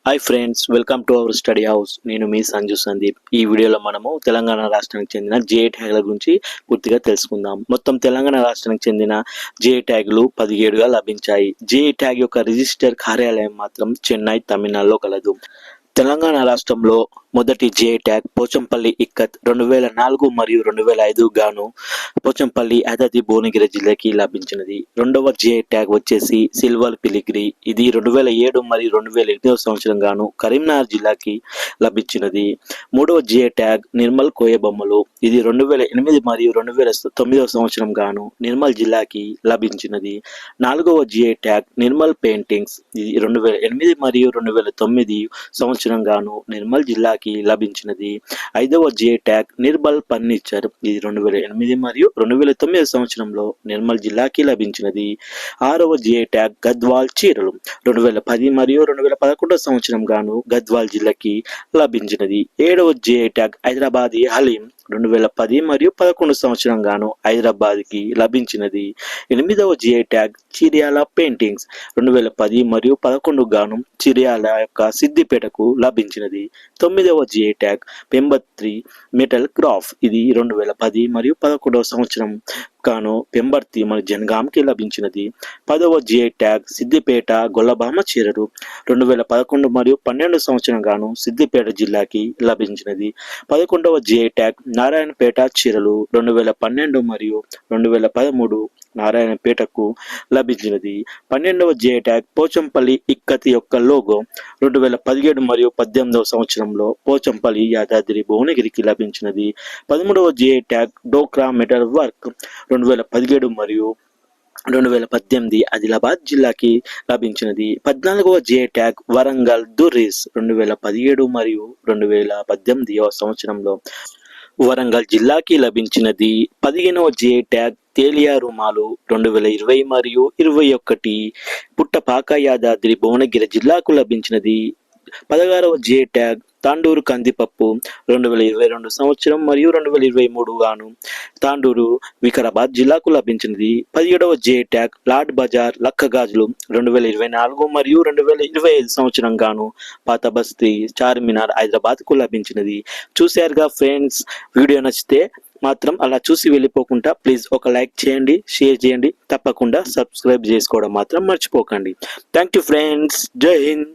Hi friends, welcome to our study house. నేను మీ సంజు సందీప్. ఈ వీడియోలో మనము తెలంగాణ రాష్ట్రానికి చెందిన జే ట్యాగ్ల గురించి పూర్తిగా తెలుసుకుందాం. మొత్తం తెలంగాణ రాష్ట్రానికి చెందిన జే ట్యాగ్లు 17గా లభించాయి. జే ట్యాగ్ యొక్క రిజిస్టర్ కార్యాలయం మాత్రం చెన్నై, తమిళనాడులో కలదు. తెలంగాణ రాష్ట్రంలో మొదటి జే ట్యాగ్ పోచంపల్లి ఇక్కత్ 2004 మరియు 2005 గాను పోచంపల్లి, యాదాద్రి భువనగిరి జిల్లాకి లభించినది. రెండవ జే ట్యాగ్ వచ్చేసి సిల్వర్ పిలిగ్రీ. ఇది 2007 మరియు 2008 సంవత్సరం గాను కరీంనగర్ జిల్లాకి లభించినది. మూడవ జే ట్యాగ్ నిర్మల్ కోయబొమ్మలు. ఇది 2008 మరియు 2009 సంవత్సరం గాను నిర్మల్ జిల్లాకి లభించినది. నాలుగవ జే ట్యాగ్ నిర్మల్ పెయింటింగ్స్. ఇది 2008 మరియు 2009 సంవత్సరం గాను నిర్మల్ జిల్లాకి లభించినది. ఐదవ జే ట్యాగ్ నిర్మల్ ఫర్నిచర్. ఇది 2008 మరియు 2009 సంవత్సరంలో నిర్మల్ జిల్లాకి లభించినది. ఆరవ జే ట్యాగ్ గద్వాల్ చీరలు. 2010 మరియు 2011 సంవత్సరం గాను గద్వాల్ జిల్లాకి లభించినది. ఏడవ జే ట్యాగ్ హైదరాబాదీ హలీం. 2010 మరియు 11 సంవత్సరం గాను హైదరాబాద్కి లభించినది. ఎనిమిదవ జే ట్యాగ్ చిర్యాల పెయింటింగ్స్. 2010 మరియు 11 గాను చిర్యాల యొక్క సిద్దిపేటకు లభించినది. తొమ్మిదవ జే ట్యాగ్ పెంబత్రి మెటల్ క్రాఫ్ట్. ఇది 2010 మరియు 11 సంవత్సరం గాను పెంబర్తి మన జనగాంకి లభించినది. 10వ జే ట్యాగ్ సిద్దిపేట గొల్లభామ చీరలు. 2011 మరియు 12 సంవత్సరం గాను సిద్దిపేట జిల్లాకి లభించినది. 11వ జే ట్యాగ్ నారాయణపేట చీరలు. 2012 మరియు 2013 నారాయణపేటకు లభించినది. 12వ జే ట్యాగ్ పోచంపల్లి ఇక్కత్ యొక్క లోగో. 2017 మరియు 18 సంవత్సరంలో పోచంపల్లి, యాదాద్రి భువనగిరికి లభించినది. 13వ జే ట్యాగ్ డోక్రా మెటల్ వర్క్. 2017 మరియు 2018 ఆదిలాబాద్ జిల్లాకి లభించినది. 14వ జే ట్యాగ్ వరంగల్ దుర్రీస్. 2017 మరియు 2018 సంవత్సరంలో వరంగల్ జిల్లాకి లభించినది. 15వ జే ట్యాగ్ తేలియా రుమాలు. 2020 మరియు 2021 పుట్టపాక, యాదాద్రి భువనగిరి జిల్లాకు లభించినది. 16వ జే ట్యాగ్ తాండూరు కందిపప్పు. 2022 సంవత్సరం మరియు 2023 గాను తాండూరు, వికారాబాద్ జిల్లాకు లభించినది. 17వ జే ట్యాగ్ లాడ్ బజార్ లక్క గాజులు. 2024 మరియు 2025 సంవత్సరం గాను పాత బస్తీ, చార్మినార్, హైదరాబాద్కు లభించినది. చూశారుగా ఫ్రెండ్స్, వీడియో నచ్చితే మాత్రం అలా చూసి వెళ్ళిపోకుండా ప్లీజ్ ఒక లైక్ చేయండి, షేర్ చేయండి, తప్పకుండా సబ్స్క్రైబ్ చేసుకోవడం మాత్రం మర్చిపోకండి. Thank you friends. జై హింద్.